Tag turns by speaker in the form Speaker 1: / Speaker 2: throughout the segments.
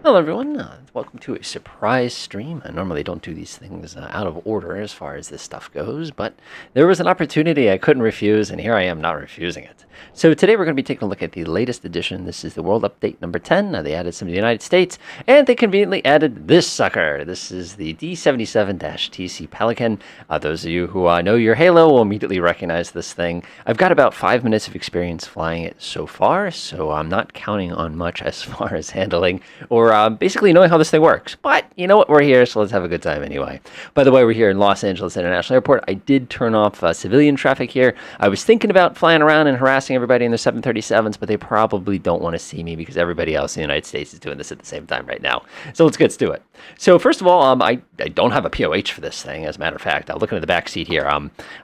Speaker 1: Hello everyone, welcome to a surprise stream. I normally don't do these things out of order as far as this stuff goes, but there was an opportunity I couldn't refuse, and here I am not refusing it. So today we're going to be taking a look at the latest edition. This is the World Update number 10. They added some to the United States, and they conveniently added this sucker. This is the D77-TC Pelican. Those of you who know your Halo will immediately recognize this thing. I've got about 5 minutes of experience flying it so far, so I'm not counting on much as far as handling or basically knowing how this thing works. But you know what? We're here, so let's have a good time anyway. By the way, we're here in Los Angeles International Airport. I did turn off civilian traffic here. I was thinking about flying around and harassing everybody in their 737s, but they probably don't want to see me because everybody else in the United States is doing this at the same time right now. So let's get to it. So first of all, I don't have a POH for this thing. As a matter of fact, looking at the back seat here,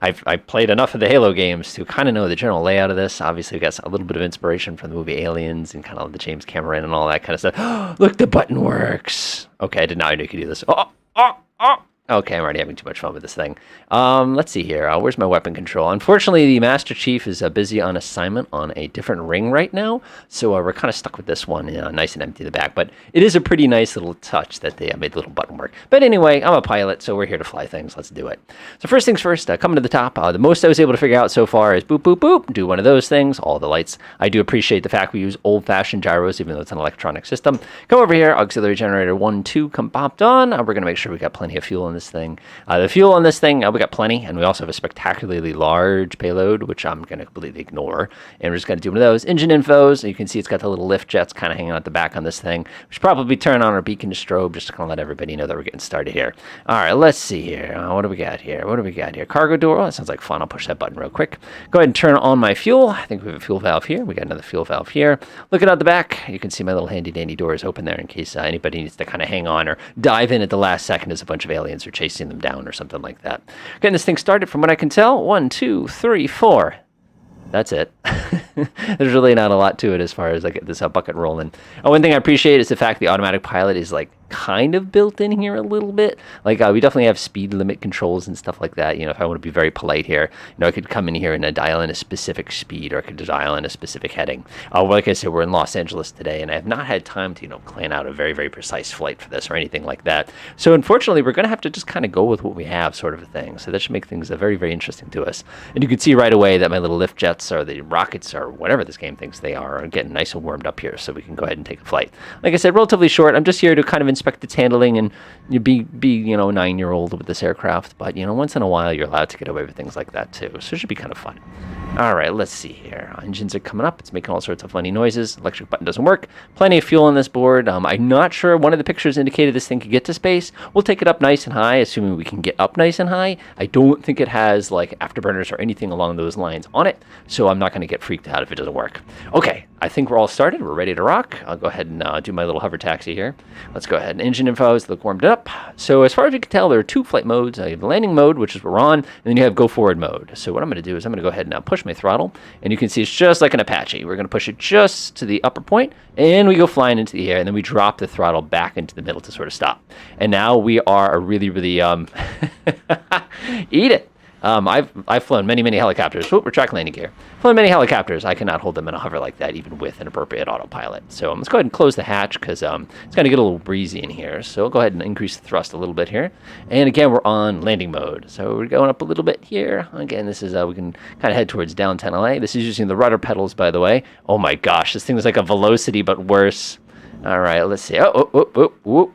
Speaker 1: I've played enough of the Halo games to kind of know the general layout of this. Obviously, we got a little bit of inspiration from the movie Aliens and kind of the James Cameron and all that kind of stuff. Look, the button works. Okay, I did not know you could do this. Okay, I'm already having too much fun with this thing. Let's see here. Where's my weapon control? Unfortunately, the Master Chief is busy on assignment on a different ring right now, so we're kind of stuck with this one, nice and empty in the back. But it is a pretty nice little touch that they made the little button work. But anyway, I'm a pilot, so we're here to fly things. Let's do it. So first things first, coming to the top, the most I was able to figure out so far is boop, boop, boop, do one of those things, all the lights. I do appreciate the fact we use old-fashioned gyros, even though it's an electronic system. Come over here, auxiliary generator 1, 2, come popped on. We're going to make sure we got plenty of fuel in this thing. The fuel on this thing, we got plenty, and we also have a spectacularly large payload, which I'm going to completely ignore. And we're just going to do one of those. Engine infos, you can see it's got the little lift jets kind of hanging out the back on this thing. We should probably turn on our beacon strobe just to kind of let everybody know that we're getting started here. All right, let's see here. What do we got here? Cargo door. Oh, that sounds like fun. I'll push that button real quick. Go ahead and turn on my fuel. I think we have a fuel valve here. We got another fuel valve here. Looking out the back, you can see my little handy-dandy doors open there in case anybody needs to kind of hang on or dive in at the last second as a bunch of aliens are chasing them down or something like that. Getting this thing started from what I can tell. 1, 2, 3, 4. That's it. There's really not a lot to it as far as I get this bucket rolling. One thing I appreciate is the fact the automatic pilot is like kind of built in here a little bit. Like we definitely have speed limit controls and stuff like that. If I want to be very polite here, I could come in here and dial in a specific speed, or I could dial in a specific heading. Like I said, we're in Los Angeles today, and I have not had time to plan out a very, very precise flight for this or anything like that. So unfortunately, we're going to have to just kind of go with what we have, sort of a thing. So that should make things very, very interesting to us. And you can see right away that my little lift jets or the rockets or whatever this game thinks they are getting nice and warmed up here, so we can go ahead and take a flight. Like I said, relatively short. I'm just here to kind of inspect its handling and be a 9-year-old with this aircraft. But once in a while, you're allowed to get away with things like that too. So it should be kind of fun. All right, let's see here. Engines are coming up. It's making all sorts of funny noises. Electric button doesn't work. Plenty of fuel on this board. I'm not sure. One of the pictures indicated this thing could get to space. We'll take it up nice and high, assuming we can get up nice and high. I don't think it has like afterburners or anything along those lines on it, so I'm not going to get freaked out if it doesn't work. Okay, I think we're all started. We're ready to rock. I'll go ahead and do my little hover taxi here. Let's go ahead. Engine infos look warmed up. So as far as you can tell, there are 2 flight modes. You have the landing mode, which is what we're on, and then you have go forward mode. So what I'm going to do is I'm going to go ahead and now push my throttle, and you can see it's just like an Apache. We're going to push it just to the upper point, and we go flying into the air, and then we drop the throttle back into the middle to sort of stop. And now we are a really, really eat it. I've flown many helicopters. We're track landing gear. Flown many helicopters. I cannot hold them in a hover like that, even with an appropriate autopilot. So let's go ahead and close the hatch because it's going to get a little breezy in here. So we'll go ahead and increase the thrust a little bit here. And again, we're on landing mode. So we're going up a little bit here. Again, this is we can kind of head towards downtown LA. This is using the rudder pedals, by the way. Oh my gosh, this thing is like a Velocity but worse. All right, let's see. Whoa.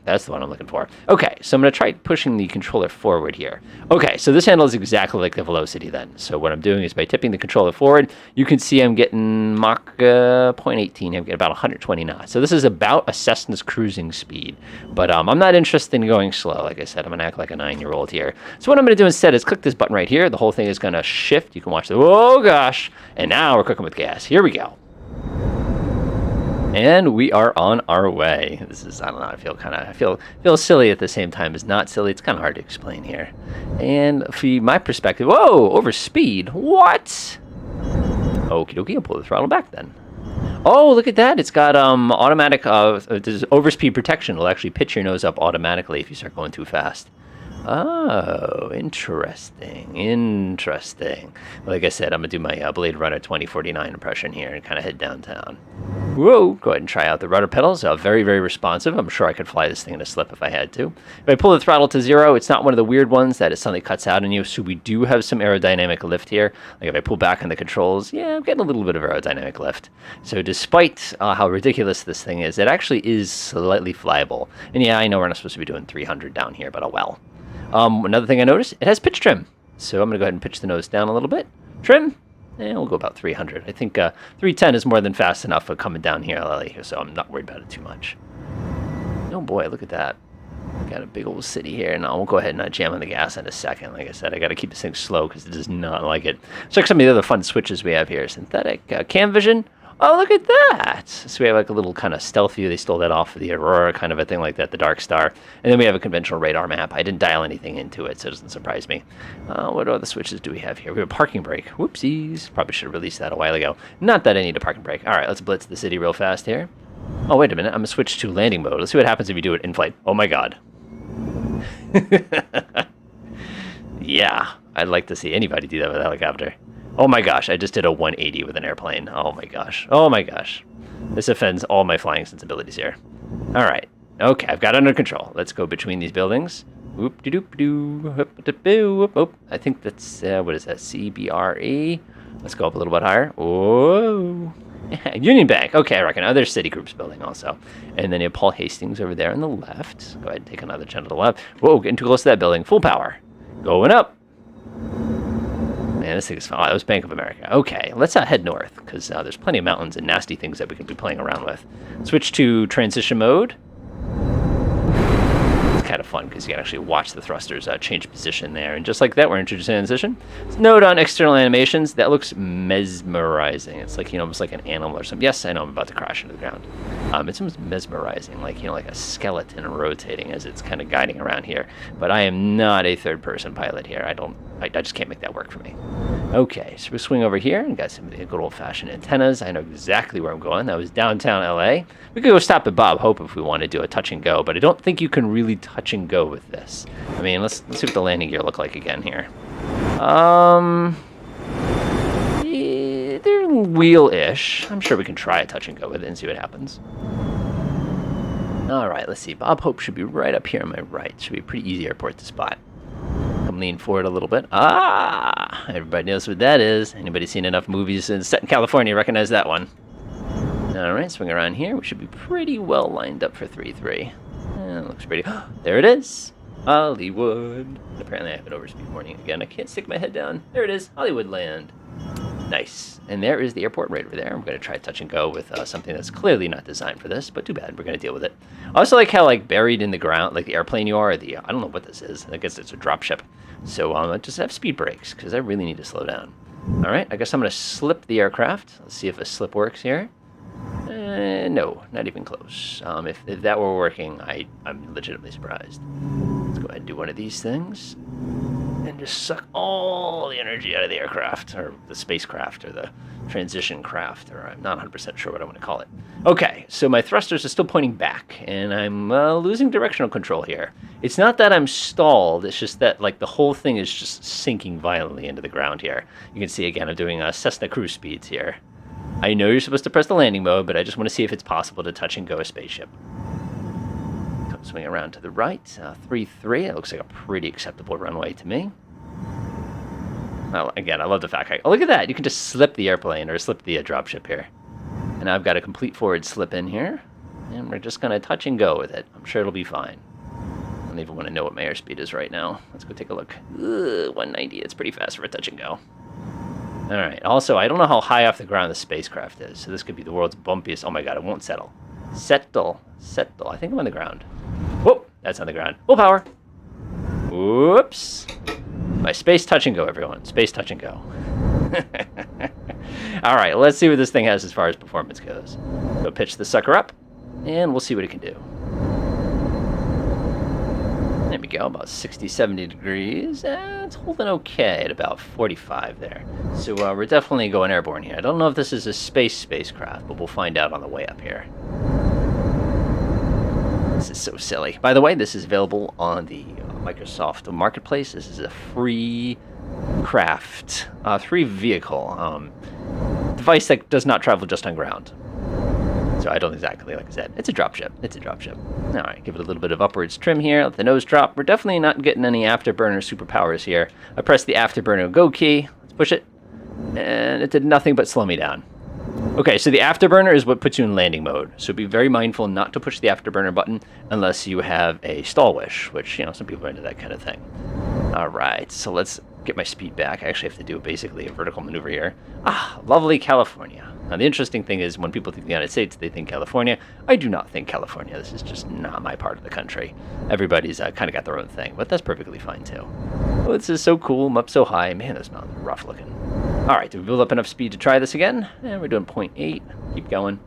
Speaker 1: That's the one I'm looking for. Okay, so I'm going to try pushing the controller forward here. Okay, so this handle is exactly like the Velocity then. So what I'm doing is by tipping the controller forward, you can see I'm getting Mach 0.18. I'm getting about 120 knots. So this is about a Cessna's cruising speed. But I'm not interested in going slow. Like I said, I'm going to act like a 9-year-old here. So what I'm going to do instead is click this button right here. The whole thing is going to shift. You can watch the, oh gosh. And now we're cooking with gas. Here we go. And we are on our way. This is, I don't know, I feel silly at the same time as not silly. It's kind of hard to explain here. And from my perspective, whoa, over speed. What? Okie dokie, I'll pull the throttle back then. Oh, look at that. It's got automatic overspeed protection. It'll actually pitch your nose up automatically if you start going too fast. Oh, interesting. Interesting. Like I said, I'm going to do my Blade Runner 2049 impression here and kind of head downtown. Whoa! Go ahead and try out the rudder pedals. Very, very responsive. I'm sure I could fly this thing in a slip if I had to. If I pull the throttle to 0, it's not one of the weird ones that it suddenly cuts out on you, so we do have some aerodynamic lift here. Like if I pull back on the controls, yeah, I'm getting a little bit of aerodynamic lift. So despite how ridiculous this thing is, it actually is slightly flyable. And yeah, I know we're not supposed to be doing 300 down here, but oh well. Another thing I noticed, it has pitch trim. So I'm going to go ahead and pitch the nose down a little bit. Trim, and we'll go about 300. I think 310 is more than fast enough for coming down here, so I'm not worried about it too much. Oh boy, look at that. Got a big old city here. Now we'll go ahead and jam on the gas in a second. Like I said, I got to keep this thing slow because it does not like it. Check some of the other fun switches we have here. Synthetic cam vision. Oh, look at that. So we have like a little kind of stealth view. They stole that off of the Aurora, kind of a thing like that, the Dark Star. And then we have a conventional radar map. I didn't dial anything into it, so it doesn't surprise me. What other switches do we have here? We have a parking brake. Whoopsies. Probably should have released that a while ago. Not that I need a parking brake. All right, let's blitz the city real fast here. Oh, wait a minute. I'm going to switch to landing mode. Let's see what happens if you do it in flight. Oh, my God. Yeah, I'd like to see anybody do that with a helicopter. Oh my gosh, I just did a 180 with an airplane. Oh my gosh. Oh my gosh. This offends all my flying sensibilities here. All right. Okay, I've got it under control. Let's go between these buildings. Whoop de doop doo. Whoop. I think that's, what is that? CBRE. Let's go up a little bit higher. Whoa. Union Bank. Okay, I reckon. There's Citigroup's building also. And then you have Paul Hastings over there on the left. Go ahead and take another turn to the left. Whoa, getting too close to that building. Full power. Going up. Man, this thing is fun. Oh, that was Bank of America. Okay, let's head north, because there's plenty of mountains and nasty things that we can be playing around with. Switch to transition mode. It's kind of fun, because you can actually watch the thrusters change position there. And just like that, we're introducing transition. Note on external animations, that looks mesmerizing. It's like, almost like an animal or something. Yes, I know I'm about to crash into the ground. It's almost mesmerizing, like, like a skeleton rotating as it's kind of guiding around here. But I am not a third-person pilot here. I just can't make that work for me. Okay, so we swing over here and got some of the good old-fashioned antennas. I know exactly where I'm going. That was downtown LA. We could go stop at Bob Hope if we want to do a touch and go, but I don't think you can really touch and go with this. I mean, let's see what the landing gear look like again here. Yeah, they're wheel-ish. I'm sure we can try a touch and go with it and see what happens. All right, let's see. Bob Hope should be right up here on my right. Should be a pretty easy airport to spot. Come lean forward a little bit. Ah! Everybody knows what that is. Anybody seen enough movies set in California recognize that one. All right, swing around here. We should be pretty well lined up for 3-3. Looks pretty. There it is. Hollywood. Apparently I have an overspeed warning again. I can't stick my head down. There it is. Hollywood land. Nice. And there is the airport right over there. I'm going to try touch and go with something that's clearly not designed for this, but too bad. We're going to deal with it. I also like how buried in the ground, like the airplane you are, I don't know what this is. I guess it's a drop ship. So just have speed brakes because I really need to slow down. All right, I guess I'm going to slip the aircraft. Let's see if a slip works here. No, not even close. If that were working, I'm legitimately surprised. Let's go ahead and do one of these things. And just suck all the energy out of the aircraft, or the spacecraft, or the transition craft, or I'm not 100% sure what I want to call it. Okay, so my thrusters are still pointing back, and I'm losing directional control here. It's not that I'm stalled, it's just that the whole thing is just sinking violently into the ground here. You can see, again, I'm doing Cessna cruise speeds here. I know you're supposed to press the landing mode, but I just want to see if it's possible to touch and go a spaceship. Come swing around to the right, 3-3. It looks like a pretty acceptable runway to me. Well, again, I love the fact, oh, look at that. You can just slip the airplane or slip the dropship here. And I've got a complete forward slip in here. And we're just going to touch and go with it. I'm sure it'll be fine. I don't even want to know what my airspeed is right now. Let's go take a look. 190. It's pretty fast for a touch and go. All right. Also, I don't know how high off the ground the spacecraft is. So this could be the world's bumpiest. Oh, my God. It won't settle. Settle. I think I'm on the ground. Whoop. That's on the ground. Full power. Whoops. My space touch and go, everyone. Space touch and go. All right, let's see what this thing has as far as performance goes. Go pitch the sucker up, and we'll see what it can do. There we go, about 60, 70 degrees. It's holding okay at about 45 there. So we're definitely going airborne here. I don't know if this is a spacecraft, but we'll find out on the way up here. This is so silly. By the way, this is available on the Microsoft Marketplace. This is a free craft, free vehicle device that does not travel just on ground. So I don't exactly, like I said, it's a dropship. It's a dropship. All right, give it a little bit of upwards trim here. Let the nose drop. We're definitely not getting any afterburner superpowers here. I pressed the afterburner go key. Let's push it. And it did nothing but slow me down. Okay, so the afterburner is what puts you in landing mode. So be very mindful not to push the afterburner button unless you have a stall wish, which, you know, some people are into that kind of thing. All right, so let's get my speed back. I actually have to do basically a vertical maneuver here. Ah, lovely California. Now, the interesting thing is when people think the United States, they think California. I do not think California. This is just not my part of the country. Everybody's kind of got their own thing, but that's perfectly fine, too. Oh, this is so cool. I'm up so high. Man, this mountain's rough looking. All right, do we build up enough speed to try this again? And we're doing 0.8. Keep going.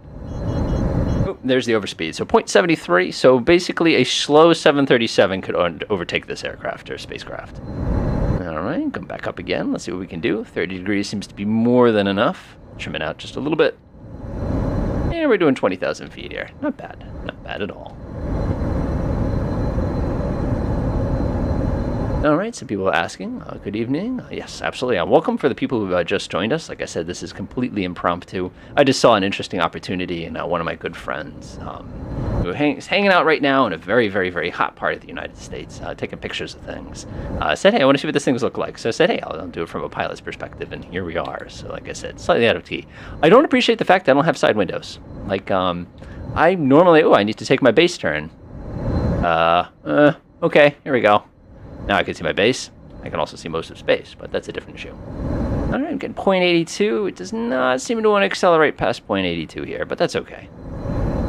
Speaker 1: Oh, there's the overspeed. So 0.73. So basically a slow 737 could overtake this aircraft or spacecraft. All right, come back up again. Let's see what we can do. 30 degrees seems to be more than enough. Trim it out just a little bit. And we're doing 20,000 feet here. Not bad. Not bad at all. All right, some people are asking, good evening. Yes, absolutely. Welcome for the people who just joined us. Like I said, this is completely impromptu. I just saw an interesting opportunity, and one of my good friends who is hanging out right now in a very, very, very hot part of the United States, taking pictures of things, said, hey, I want to see what this things look like. So I said, hey, I'll do it from a pilot's perspective, and here we are. So like I said, slightly out of key. I don't appreciate the fact that I don't have side windows. Like, I normally, I need to take my base turn. Okay, here we go. Now I can see my base. I can also see most of space, but that's a different issue. All right, I'm getting 0.82. It does not seem to want to accelerate past 0.82 here, but that's okay.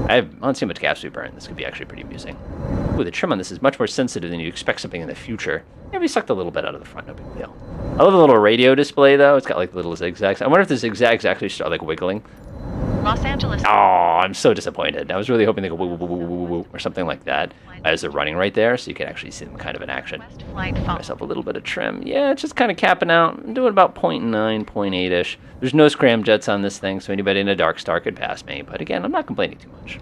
Speaker 1: I don't see how much gas we burn. This could be actually pretty amusing. Ooh, the trim on this is much more sensitive than you'd expect something in the future. Yeah, we sucked a little bit out of the front, no big deal. I love the little radio display, though. It's got like little zigzags. I wonder if the zigzags actually start like wiggling.
Speaker 2: Los Angeles.
Speaker 1: Oh, I'm so disappointed. I was really hoping they go woo, woo, woo, woo, woo, or something like that as they're running right there, so you can actually see them kind of in action. Give myself a little bit of trim. Yeah, it's just kind of capping out. I'm doing about 0.9, 0.8-ish. There's no scramjets on this thing, so anybody in a dark star could pass me. But again, I'm not complaining too much.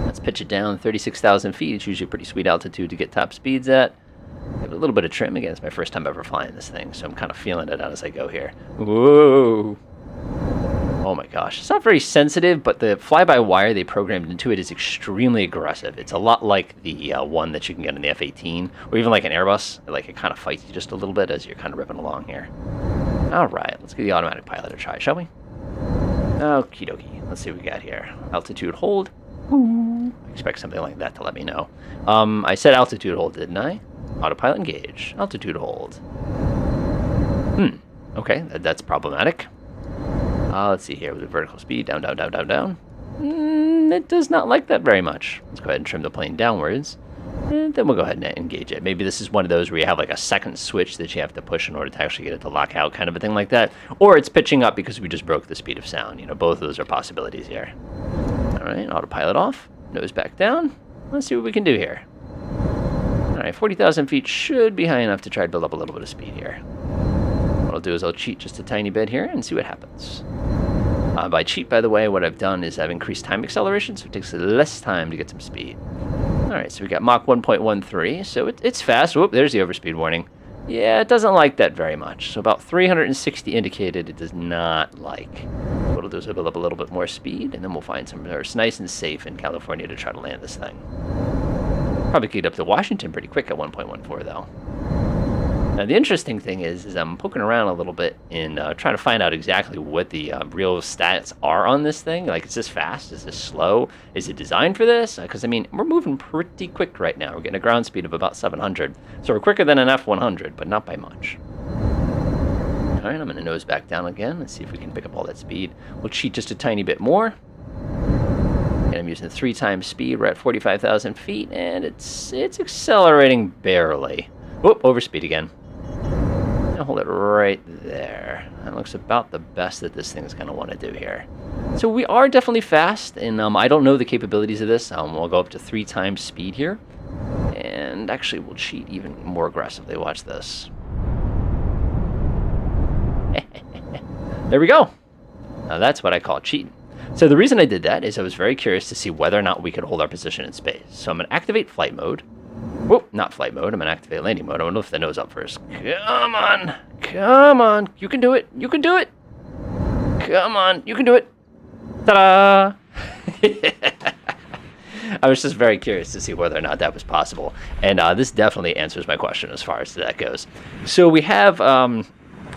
Speaker 1: Let's pitch it down 36,000 feet. It's usually a pretty sweet altitude to get top speeds at. Give it a little bit of trim. Again, it's my first time ever flying this thing, so I'm kind of feeling it out as I go here. Whoa. Oh my gosh, it's not very sensitive, but the fly-by-wire they programmed into it is extremely aggressive. It's a lot like the one that you can get in the F-18, or even like an Airbus. Like it kind of fights you just a little bit as you're kind of ripping along here. All right, let's give the automatic pilot a try, shall we? Okie dokie. Let's see what we got here. Altitude hold. I expect something like that to let me know. I said altitude hold, didn't I? Autopilot engage. Altitude hold. Okay, that's problematic. Let's see here with the vertical speed, down, down, down, down, down. It does not like that very much. Let's go ahead and trim the plane downwards, and then we'll go ahead and engage it. Maybe this is one of those where you have like a second switch that you have to push in order to actually get it to lock out, kind of a thing like that. Or it's pitching up because we just broke the speed of sound. You know, both of those are possibilities here. All right, autopilot off, nose back down. Let's see what we can do here. All right, 40,000 feet should be high enough to try to build up a little bit of speed here. What I'll do is I'll cheat just a tiny bit here and see what happens. By cheat, by the way, what I've done is I've increased time acceleration, so it takes less time to get some speed. All right, so we got Mach 1.13, so it's fast. Whoop, there's the overspeed warning. Yeah, it doesn't like that very much. So about 360 indicated it does not like. What we'll do is we'll build up a little bit more speed, and then we'll find somewhere it's nice and safe in California to try to land this thing. Probably get up to Washington pretty quick at 1.14, though. Now, the interesting thing is I'm poking around a little bit in trying to find out exactly what the real stats are on this thing. Like, is this fast? Is this slow? Is it designed for this? Because, I mean, we're moving pretty quick right now. We're getting a ground speed of about 700. So we're quicker than an F-100, but not by much. All right, I'm going to nose back down again. Let's see if we can pick up all that speed. We'll cheat just a tiny bit more. And I'm using 3 times speed. We're at 45,000 feet, and it's accelerating barely. Whoop, overspeed again. I'll hold it right there. That looks about the best that this thing's going to want to do here. So we are definitely fast, and I don't know the capabilities of this. We'll go up to 3 times speed here. And actually, we'll cheat even more aggressively. Watch this. There we go. Now that's what I call cheating. So the reason I did that is I was very curious to see whether or not we could hold our position in space. So I'm going to activate flight mode. Whoop, not flight mode. I'm going to activate landing mode. I want to lift the nose up first. Come on. Come on. You can do it. You can do it. Come on. You can do it. Ta-da! I was just very curious to see whether or not that was possible. And this definitely answers my question as far as that goes. So we have,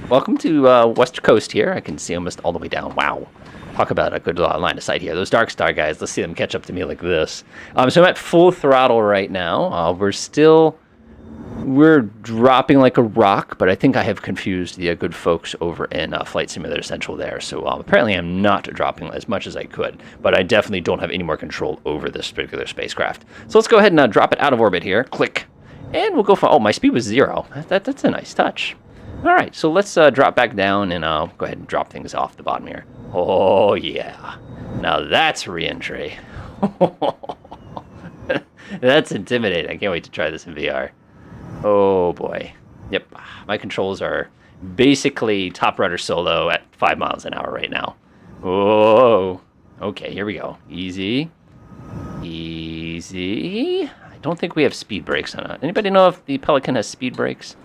Speaker 1: welcome to West Coast here. I can see almost all the way down. Wow. Talk about a good line of sight here. Those Dark Star guys, let's see them catch up to me like this. So I'm at full throttle right now. We're dropping like a rock, but I think I have confused the good folks over in Flight Simulator Central there. So apparently I'm not dropping as much as I could, but I definitely don't have any more control over this particular spacecraft. So let's go ahead and drop it out of orbit here. Click. And we'll go for, oh, my speed was 0. That's a nice touch. All right, so let's drop back down and go ahead and drop things off the bottom here. Oh, yeah. Now that's reentry. That's intimidating. I can't wait to try this in VR. Oh, boy. Yep. My controls are basically top rudder solo at 5 miles an hour right now. Oh. Okay, here we go. Easy. Easy. I don't think we have speed brakes on it. Anybody know if the Pelican has speed brakes?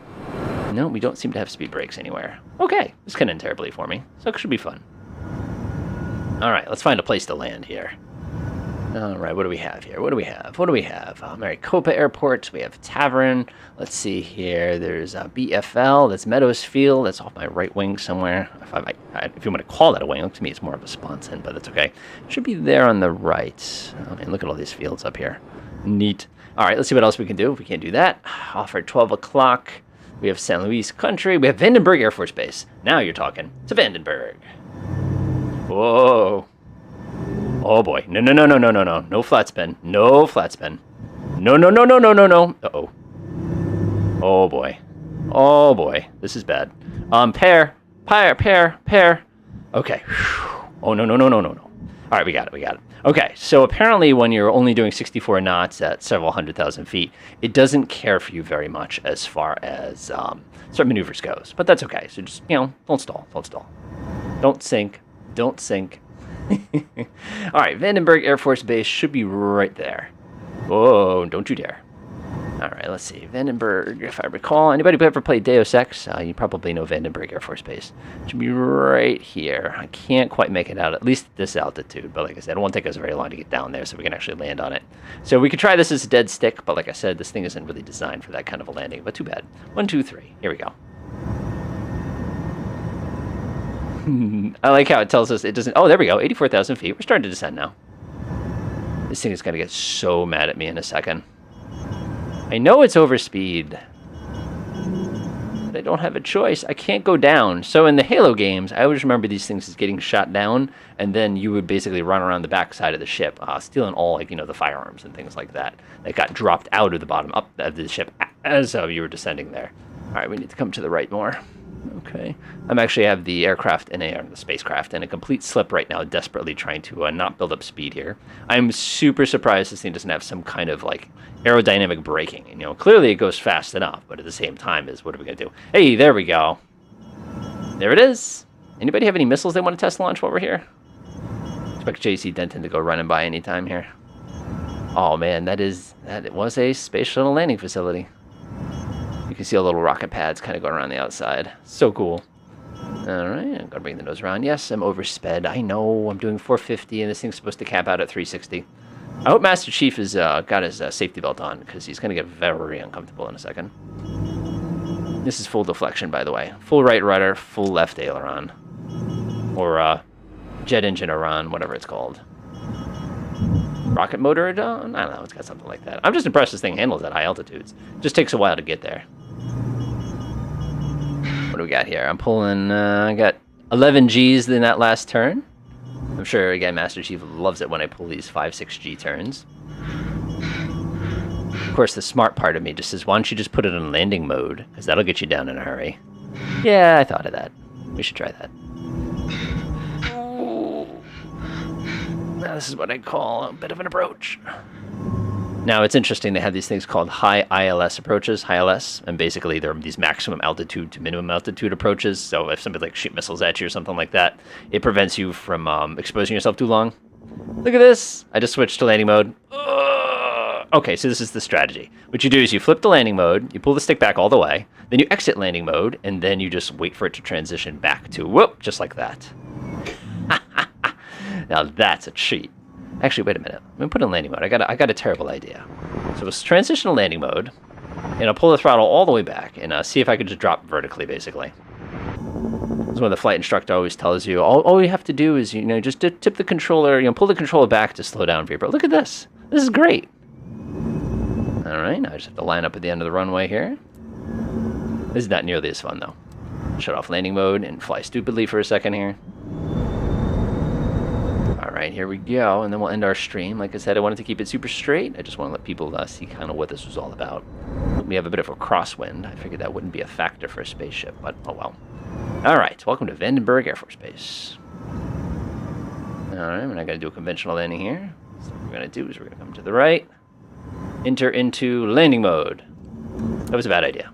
Speaker 1: No, we don't seem to have speed brakes anywhere. Okay, this couldn't end terribly for me, so it should be fun. All right, let's find a place to land here. All right, what do we have here? What do we have? Maricopa Airport. We have Tavern. Let's see here. There's BFL. That's Meadows Field. That's off my right wing somewhere. If you want to call that a wing, to me it's more of a sponson, but that's okay. Should be there on the right. Oh, man, look at all these fields up here. Neat. All right, let's see what else we can do. If we can't do that, off at 12 o'clock. We have San Luis Country. We have Vandenberg Air Force Base. Now you're talking. It's a Vandenberg. Whoa. Oh, boy. No. No flat spin. No flat spin. No. Uh-oh. Oh, boy. Oh, boy. This is bad. Pair. Okay. Oh, no. All right, we got it. Okay, so apparently when you're only doing 64 knots at several 100,000 feet, it doesn't care for you very much as far as certain maneuvers goes. But that's okay. So just, don't stall. Don't sink. All right, Vandenberg Air Force Base should be right there. Whoa, don't you dare. All right, let's see. Vandenberg, if I recall. Anybody who ever played Deus Ex, you probably know Vandenberg Air Force Base. It should be right here. I can't quite make it out, at least at this altitude. But like I said, it won't take us very long to get down there so we can actually land on it. So we could try this as a dead stick, but like I said, this thing isn't really designed for that kind of a landing. But too bad. 1, 2, 3. Here we go. I like how it tells us it doesn't... Oh, there we go. 84,000 feet. We're starting to descend now. This thing is going to get so mad at me in a second. I know it's overspeed, but I don't have a choice. I can't go down. So in the Halo games, I always remember these things as getting shot down, and then you would basically run around the backside of the ship, stealing all, the firearms and things like that got dropped out of the bottom up of the ship as you were descending there. All right, we need to come to the right more. Okay. I'm actually have the aircraft and the spacecraft in a complete slip right now, desperately trying to not build up speed here. I'm super surprised this thing doesn't have some kind of aerodynamic braking. Clearly it goes fast enough, but at the same time what are we going to do? Hey, there we go. There it is. Anybody have any missiles they want to test launch while we're here? Expect JC Denton to go running by anytime here. Oh man, it was a space shuttle landing facility. You can see all the little rocket pads kind of going around the outside. So cool. All right, I'm going to bring the nose around. Yes, I'm oversped. I know, I'm doing 450, and this thing's supposed to cap out at 360. I hope Master Chief has got his safety belt on, because he's going to get very uncomfortable in a second. This is full deflection, by the way. Full right rudder, full left aileron. Or jet engine aileron, whatever it's called. Rocket motor, I don't know, it's got something like that. I'm just impressed this thing handles at high altitudes. It just takes a while to get there. What do we got here? I'm pulling, I got 11 Gs in that last turn. I'm sure, again, Master Chief loves it when I pull these 5, 6 G turns. Of course, the smart part of me just says, why don't you just put it in landing mode? Because that'll get you down in a hurry. Yeah, I thought of that. We should try that. Now, this is what I call a bit of an approach. Now, it's interesting. They have these things called high ILS approaches, high ILS, and basically they're these maximum altitude to minimum altitude approaches. So if somebody shoot missiles at you or something like that, it prevents you from exposing yourself too long. Look at this. I just switched to landing mode. Okay, so this is the strategy. What you do is you flip the landing mode, you pull the stick back all the way, then you exit landing mode, and then you just wait for it to transition back to whoop, just like that. Now that's a cheat. Actually, wait a minute. Let me put it in landing mode. I got a terrible idea. So let's transition to landing mode, and I'll pull the throttle all the way back, and see if I can just drop vertically, basically. This is what the flight instructor always tells you. All you have to do is, just tip the controller, pull the controller back to slow down for you. But look at this. This is great. All right, now I just have to line up at the end of the runway here. This is not nearly as fun, though. Shut off landing mode and fly stupidly for a second here. All right, here we go, and then we'll end our stream. Like I said, I wanted to keep it super straight. I just want to let people see kind of what this was all about. We have a bit of a crosswind. I figured that wouldn't be a factor for a spaceship, but oh well. All right, welcome to Vandenberg Air Force Base. All right, we're not going to do a conventional landing here. So what we're going to do is we're going to come to the right, enter into landing mode. That was a bad idea.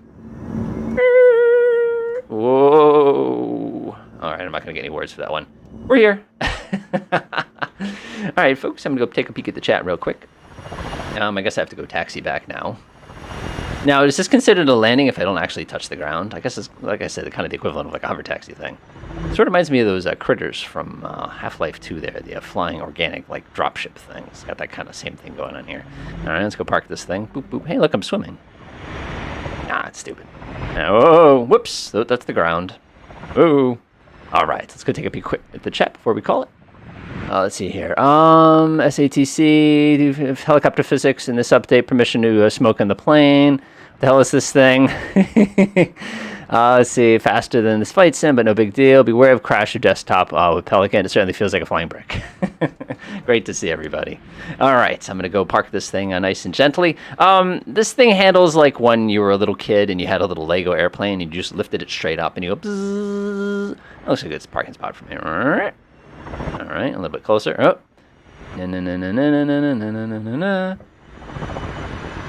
Speaker 1: Whoa. All right, I'm not going to get any words for that one. We're here. All right, folks, I'm going to go take a peek at the chat real quick. I guess I have to go taxi back now. Now, is this considered a landing if I don't actually touch the ground? I guess it's, like I said, kind of the equivalent of like a hover taxi thing. Sort of reminds me of those critters from Half-Life 2 there, the flying organic like dropship thing. It's got that kind of same thing going on here. All right, let's go park this thing. Boop, boop. Hey, look, I'm swimming. Nah, it's stupid. Oh, whoops, that's the ground. Oh. All right, let's go take a peek quick at the chat before we call it. Let's see here. SATC, helicopter physics in this update, permission to smoke in the plane. What the hell is this thing? Let's see, faster than this flight sim, but no big deal. Beware of crash of desktop with Pelican. It certainly feels like a flying brick. Great to see everybody. All right, I'm going to go park this thing nice and gently. This thing handles like when you were a little kid and you had a little Lego airplane and you just lifted it straight up and you go bzzz. That looks like it's a parking spot for me. All right, a little bit closer. Oh.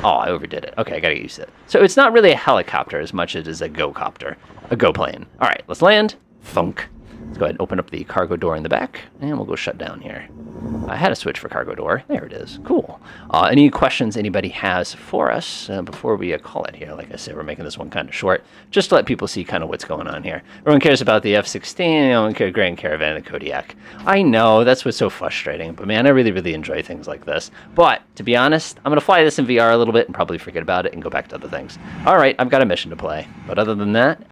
Speaker 1: Oh, I overdid it. Okay, I gotta get used to it. So it's not really a helicopter as much as it is a go-copter, a go-plane. All right, let's land. Thunk. Let's go ahead and open up the cargo door in the back, and we'll go shut down here. I had a switch for cargo door. There it is. Cool. Any questions anybody has for us before we call it here? Like I said, we're making this one kind of short, just to let people see kind of what's going on here. Everyone cares about the F-16, Grand Caravan, and the Kodiak. I know, that's what's so frustrating, but man, I really, really enjoy things like this. But, to be honest, I'm going to fly this in VR a little bit and probably forget about it and go back to other things. All right, I've got a mission to play. But other than that,